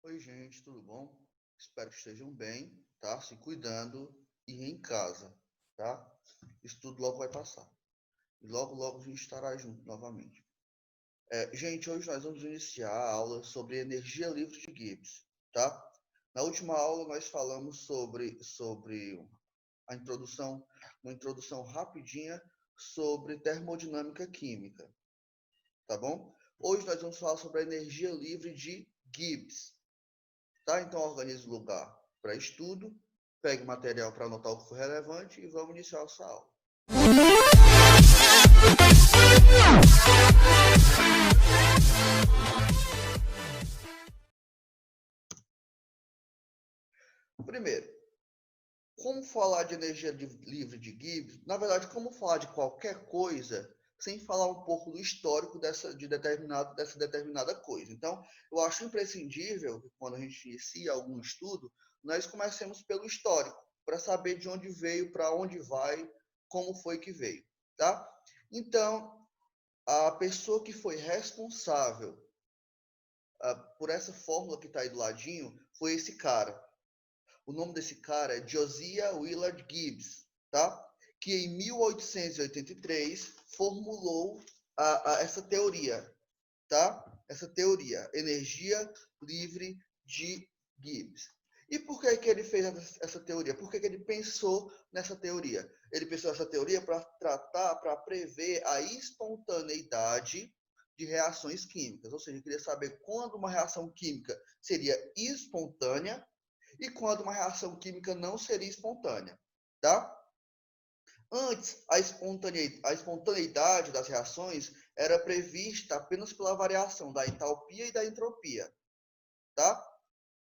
Oi, gente, tudo bom? Espero que estejam bem, tá? Se cuidando e em casa, tá? Isso tudo logo vai passar. E logo, logo a gente estará junto novamente. Gente, hoje nós vamos iniciar a aula sobre energia livre de Gibbs, tá? Na última aula nós falamos sobre a introdução, uma introdução rapidinha sobre termodinâmica química, tá bom? Hoje nós vamos falar sobre a energia livre de Gibbs. Tá? Então, organize o lugar para estudo, pegue material para anotar o que for relevante e vamos iniciar essa aula. Primeiro, como falar de energia livre de Gibbs? Na verdade, como falar de qualquer coisa sem falar um pouco do histórico dessa determinada coisa. Então, eu acho imprescindível que quando a gente inicia algum estudo, nós comecemos pelo histórico, para saber de onde veio, para onde vai, como foi que veio, tá? Então, a pessoa que foi responsável por essa fórmula que está aí do ladinho foi esse cara. O nome desse cara é Josiah Willard Gibbs, tá? Que em 1883 formulou essa teoria, tá? Essa teoria, energia livre de Gibbs. E por que, que ele fez essa teoria? Por que, que ele pensou nessa teoria? Ele pensou nessa teoria para prever a espontaneidade de reações químicas. Ou seja, ele queria saber quando uma reação química seria espontânea e quando uma reação química não seria espontânea, tá? Antes, a espontaneidade das reações era prevista apenas pela variação da entalpia e da entropia, tá?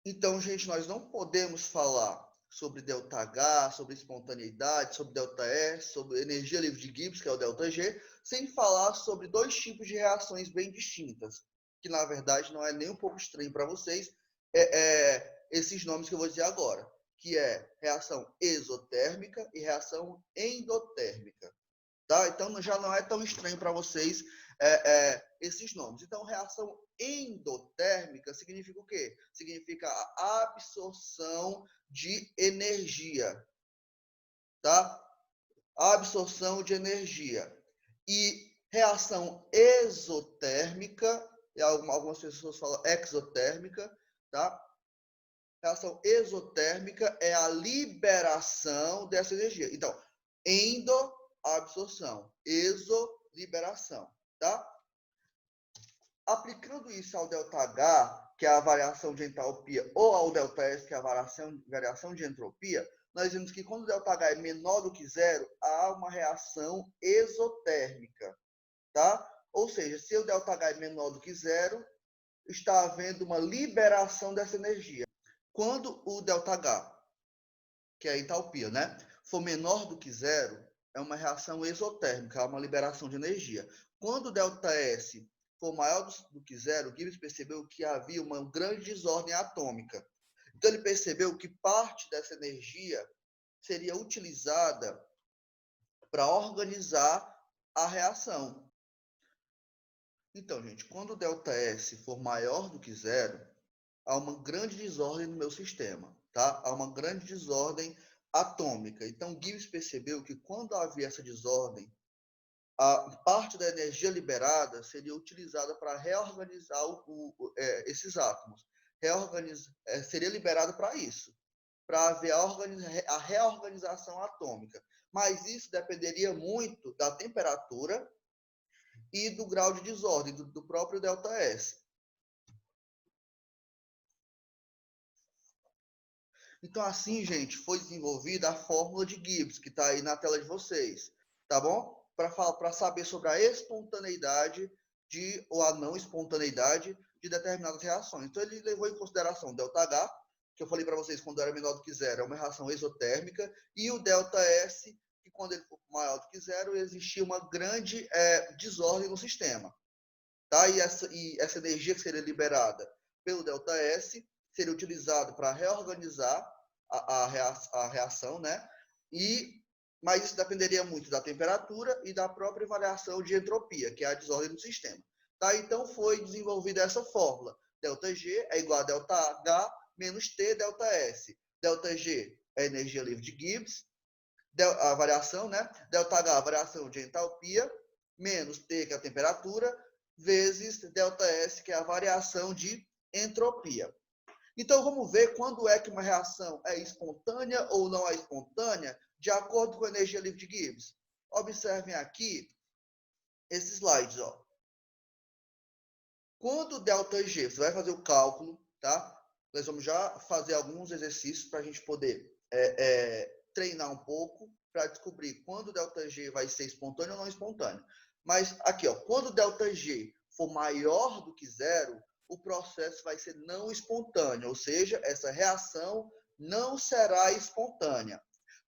Então, gente, nós não podemos falar sobre ΔH, sobre espontaneidade, sobre ΔS, sobre energia livre de Gibbs, que é o ΔG, sem falar sobre dois tipos de reações bem distintas, que na verdade não é nem um pouco estranho para vocês, esses nomes que eu vou dizer agora, que é reação exotérmica e reação endotérmica. Tá? Então já não é tão estranho para vocês esses nomes. Então, reação endotérmica significa o quê? Significa a absorção de energia. Tá? A absorção de energia. E reação exotérmica, e algumas pessoas falam exotérmica, tá? Reação exotérmica é a liberação dessa energia. Então, absorção, exoliberação, tá? Aplicando isso ao ΔH, que é a variação de entalpia, ou ao ΔS, que é a variação de entropia, nós vimos que quando o ΔH é menor do que zero, há uma reação exotérmica, tá? Ou seja, se o ΔH é menor do que zero, está havendo uma liberação dessa energia. Quando o ΔH, que é a entalpia, né, for menor do que zero, é uma reação exotérmica, é uma liberação de energia. Quando o ΔS for maior do que zero, Gibbs percebeu que havia uma grande desordem atômica. Então ele percebeu que parte dessa energia seria utilizada para organizar a reação. Então, gente, quando o ΔS for maior do que zero, há uma grande desordem no meu sistema, tá? Há uma grande desordem atômica. Então, Gibbs percebeu que quando havia essa desordem, a parte da energia liberada seria utilizada para reorganizar esses átomos. Seria liberada para isso, para haver a reorganização atômica. Mas isso dependeria muito da temperatura e do grau de desordem do próprio ΔS. Então, assim, gente, foi desenvolvida a fórmula de Gibbs, que está aí na tela de vocês, tá bom? Para saber sobre a espontaneidade ou a não espontaneidade de determinadas reações. Então, ele levou em consideração ΔH, que eu falei para vocês quando era menor do que zero, é uma reação exotérmica, e o ΔS, que quando ele for maior do que zero, existia uma grande desordem no sistema. Tá? E essa energia que seria liberada pelo ΔS seria utilizada para reorganizar a reação, né? Mas isso dependeria muito da temperatura e da própria variação de entropia, que é a desordem do sistema. Tá? Então foi desenvolvida essa fórmula. ΔG é igual a ΔH menos T ΔS. ΔG é a energia livre de Gibbs, a variação, né? ΔH, a variação de entalpia, menos T, que é a temperatura, vezes ΔS, que é a variação de entropia. Então, vamos ver quando é que uma reação é espontânea ou não é espontânea, de acordo com a energia livre de Gibbs. Observem aqui esses slides, ó. Quando ΔG, você vai fazer o cálculo, tá? Nós vamos já fazer alguns exercícios para a gente poder treinar um pouco para descobrir quando ΔG vai ser espontâneo ou não espontâneo. Mas aqui, ó, quando ΔG for maior do que zero, o processo vai ser não espontâneo, ou seja, essa reação não será espontânea.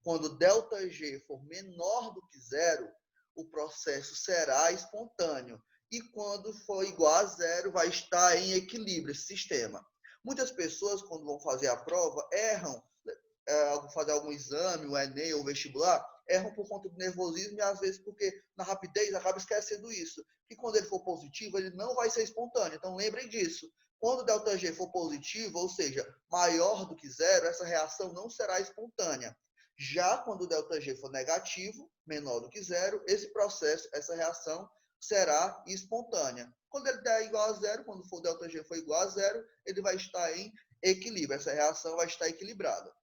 Quando ΔG for menor do que zero, o processo será espontâneo. E quando for igual a zero, vai estar em equilíbrio esse sistema. Muitas pessoas, quando vão fazer a prova, erram, fazer algum exame, o Enem ou o vestibular, erram por conta do nervosismo e às vezes porque na rapidez acaba esquecendo isso. Que quando ele for positivo, ele não vai ser espontâneo. Então lembrem disso. Quando o ΔG for positivo, ou seja, maior do que zero, essa reação não será espontânea. Já quando o ΔG for negativo, menor do que zero, esse processo, essa reação será espontânea. Quando ele der igual a zero, quando for o ΔG for igual a zero, ele vai estar em equilíbrio. Essa reação vai estar equilibrada.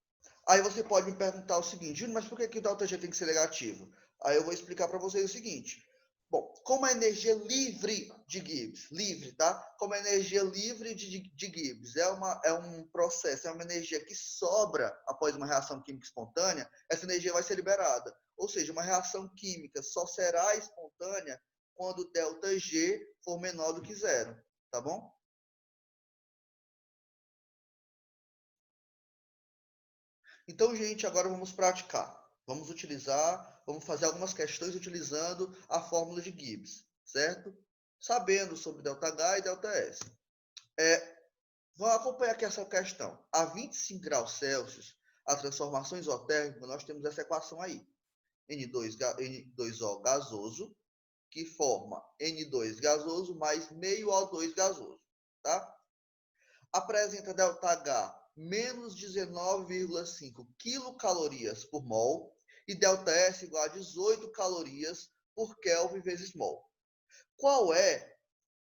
Aí você pode me perguntar o seguinte, mas por que o ΔG tem que ser negativo? Aí eu vou explicar para vocês o seguinte. Bom, como a energia livre de Gibbs, livre, tá? Como a energia livre de Gibbs é um processo, é uma energia que sobra após uma reação química espontânea, essa energia vai ser liberada. Ou seja, uma reação química só será espontânea quando ΔG for menor do que zero, tá bom? Então, gente, agora vamos praticar. Vamos fazer algumas questões utilizando a fórmula de Gibbs, certo? Sabendo sobre ΔH e ΔS. Vamos acompanhar aqui essa questão. A 25 graus Celsius, a transformação isotérmica, nós temos essa equação aí. N2O gasoso, que forma N2 gasoso mais meio O2 gasoso, tá? Apresenta ΔH menos 19,5 quilocalorias por mol e ΔS igual a 18 calorias por Kelvin vezes mol. Qual é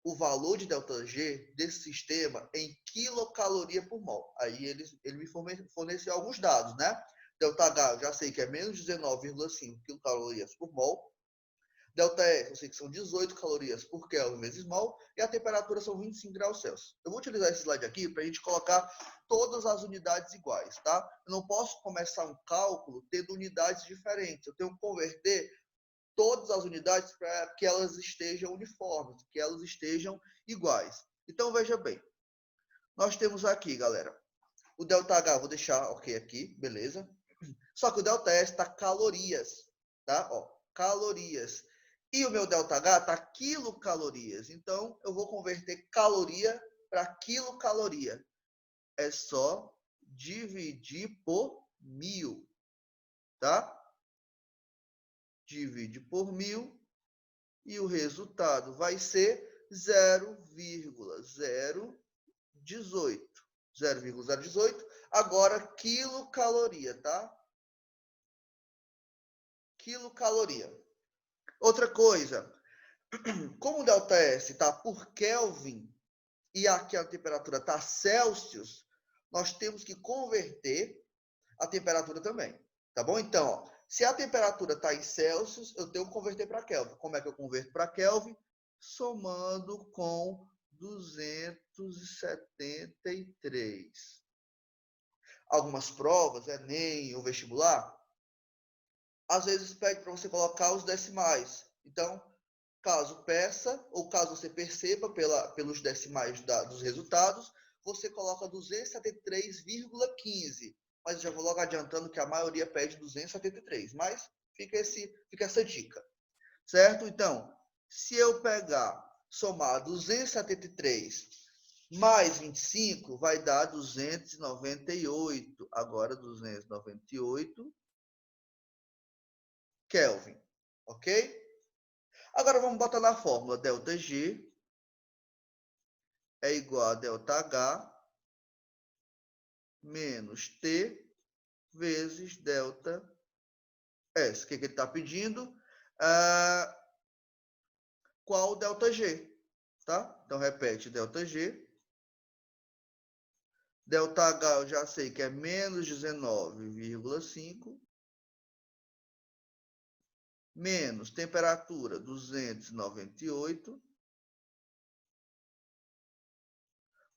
o valor de ΔG desse sistema em quilocaloria por mol? Aí ele me forneceu alguns dados, né? ΔH eu já sei que é menos 19,5 quilocalorias por mol. ΔS, eu sei que são 18 calorias por Kelvin vezes mol, e a temperatura são 25 graus Celsius. Eu vou utilizar esse slide aqui para a gente colocar todas as unidades iguais, tá? Eu não posso começar um cálculo tendo unidades diferentes. Eu tenho que converter todas as unidades para que elas estejam uniformes, que elas estejam iguais. Então, veja bem. Nós temos aqui, galera, o ΔH, vou deixar ok aqui, beleza? Só que o ΔS está calorias, tá? Ó, calorias. E o meu ΔH está quilocalorias. Então, eu vou converter caloria para quilocaloria. É só dividir por 1000, tá? Divide por 1000 e o resultado vai ser 0,018. 0,018. Agora, quilocaloria, tá? Quilocaloria. Outra coisa, como o ΔS está por Kelvin e aqui a temperatura está Celsius, nós temos que converter a temperatura também, tá bom? Então, ó, se a temperatura está em Celsius, eu tenho que converter para Kelvin. Como é que eu converto para Kelvin? Somando com 273. Algumas provas, Enem ou vestibular, às vezes pede para você colocar os decimais. Então, caso peça, ou caso você perceba pelos decimais dos resultados, você coloca 273,15. Mas já vou logo adiantando que a maioria pede 273. Mas fica essa dica. Certo? Então, se eu somar 273 mais 25, vai dar 298. Agora, 298 Kelvin. Ok? Agora vamos botar na fórmula ΔG é igual a ΔH menos T vezes ΔS. O que ele está pedindo? Qual ΔG? Tá? Então, repete, ΔG. ΔH eu já sei que é menos 19,5. Menos temperatura 298.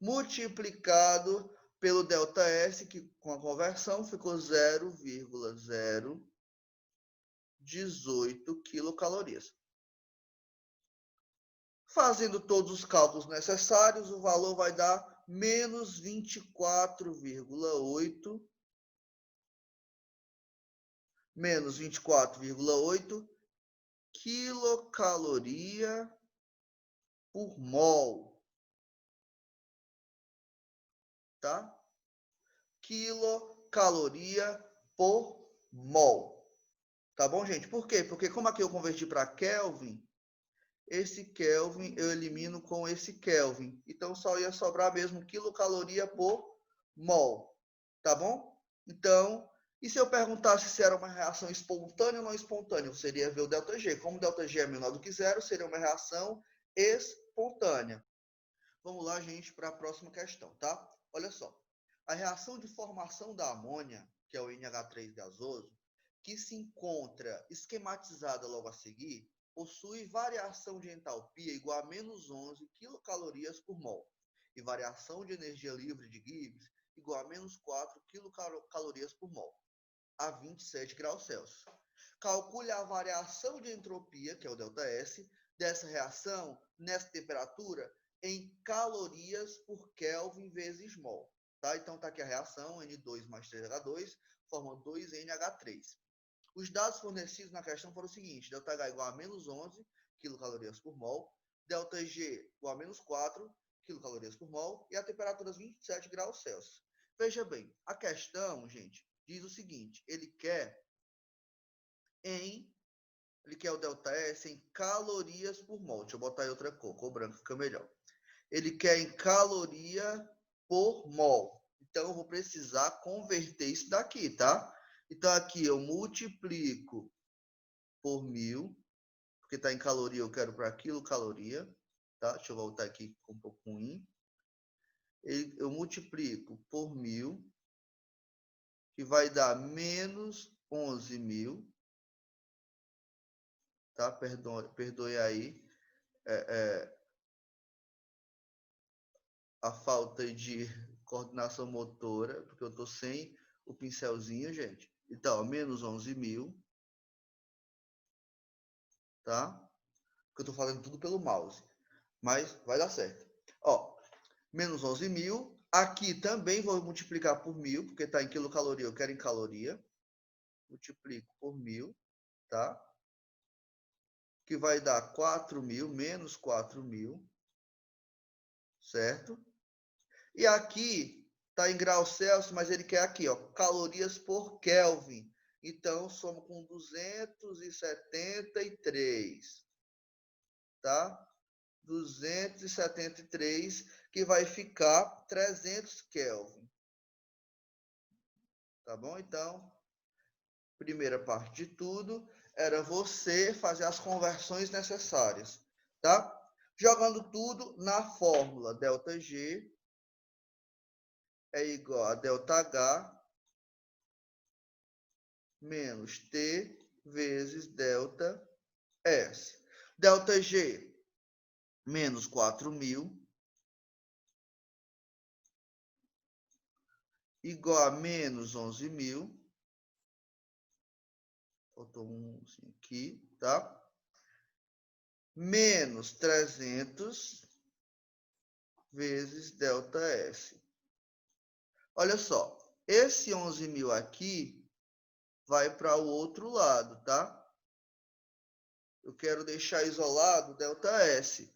Multiplicado pelo ΔS, que com a conversão ficou 0,018 quilocalorias. Fazendo todos os cálculos necessários, o valor vai dar menos 24,8 quilocaloria por mol. Tá? Quilocaloria por mol. Tá bom, gente? Por quê? Porque como aqui eu converti para Kelvin, esse Kelvin eu elimino com esse Kelvin. Então, só ia sobrar mesmo quilocaloria por mol. Tá bom? Então, e se eu perguntasse se era uma reação espontânea ou não espontânea? Você iria ver o ΔG. Como o ΔG é menor do que zero, seria uma reação espontânea. Vamos lá, gente, para a próxima questão, tá? Olha só. A reação de formação da amônia, que é o NH3 gasoso, que se encontra esquematizada logo a seguir, possui variação de entalpia igual a menos 11 quilocalorias por mol e variação de energia livre de Gibbs igual a menos 4 quilocalorias por mol a 27 graus Celsius. Calcule a variação de entropia, que é o ΔS, dessa reação nessa temperatura em calorias por Kelvin vezes mol. Tá? Então, está aqui a reação, N2 mais 3H2, forma 2NH3. Os dados fornecidos na questão foram o seguinte: ΔH igual a menos 11 quilocalorias por mol, ΔG igual a menos 4 quilocalorias por mol e a temperatura 27 graus Celsius. Veja bem, a questão, gente, diz o seguinte: ele quer o ΔS em calorias por mol. Deixa eu botar em outra cor branca fica melhor. Ele quer em caloria por mol. Então, eu vou precisar converter isso daqui, tá? Então, aqui eu multiplico por 1000, porque está em caloria, eu quero para quilocaloria, tá? Deixa eu voltar aqui, ficou um pouco ruim. Eu multiplico por 1000, que vai dar menos 11.000, tá? Perdoe aí a falta de coordenação motora, porque eu estou sem o pincelzinho, gente. Então, menos 11.000, tá? Porque eu estou fazendo tudo pelo mouse, mas vai dar certo. Ó, menos 11.000. Aqui também vou multiplicar por 1000, porque está em quilocaloria, eu quero em caloria. Multiplico por 1000, tá? Que vai dar 4.000 menos 4.000, certo? E aqui está em graus Celsius, mas ele quer aqui, ó, calorias por Kelvin. Então, somos com 273, tá? 273, que vai ficar 300 Kelvin. Tá bom? Então, primeira parte de tudo era você fazer as conversões necessárias, tá? Jogando tudo na fórmula ΔG é igual a ΔH menos T vezes ΔS. ΔG menos 4.000 igual a menos 11.000. Faltou um aqui, tá? Menos 300 vezes ΔS. Olha só, esse 11.000 aqui vai para o outro lado, tá? Eu quero deixar isolado ΔS.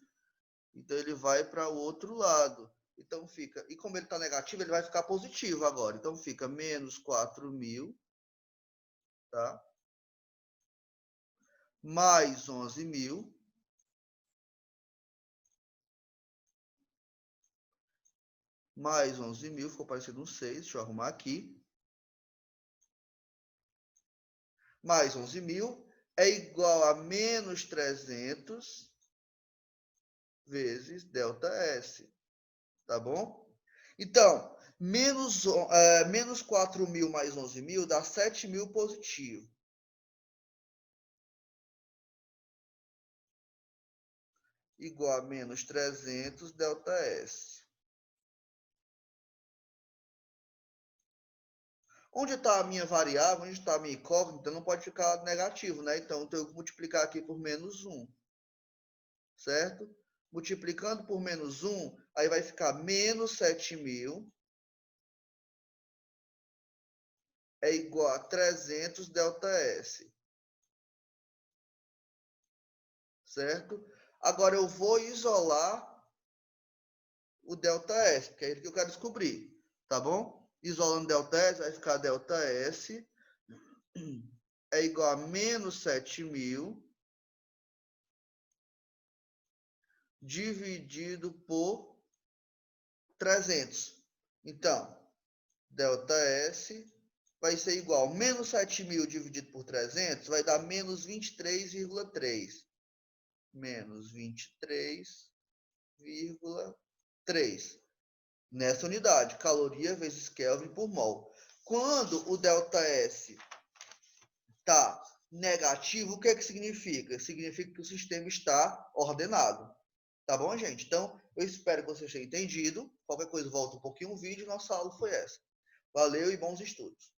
Então, ele vai para o outro lado. Então, fica... E como ele está negativo, ele vai ficar positivo agora. Então, fica menos 4.000, tá? Mais 11.000. mais 11.000, ficou parecendo um 6, deixa eu arrumar aqui. Mais 11.000 é igual a menos 300 vezes ΔS, tá bom? Então, menos 4.000 mais 11.000 dá 7.000 positivo. Igual a menos 300 ΔS. Onde está a minha variável, onde está a minha incógnita, não pode ficar negativo, né? Então, eu tenho que multiplicar aqui por menos 1. Certo? Multiplicando por menos 1, aí vai ficar menos 7.000 é igual a 300 ΔS. Certo? Agora eu vou isolar o ΔS, porque é ele que eu quero descobrir. Tá bom? Isolando ΔS, vai ficar ΔS é igual a menos 7.000 dividido por 300. Então, ΔS vai ser igual a menos 7.000 dividido por 300, vai dar menos 23,3. Menos 23,3. Nessa unidade, caloria vezes Kelvin por mol. Quando o ΔS está negativo, o que é que significa? Significa que o sistema está ordenado. Tá bom, gente? Então, eu espero que vocês tenham entendido. Qualquer coisa, volta um pouquinho o vídeo. Nossa aula foi essa. Valeu e bons estudos.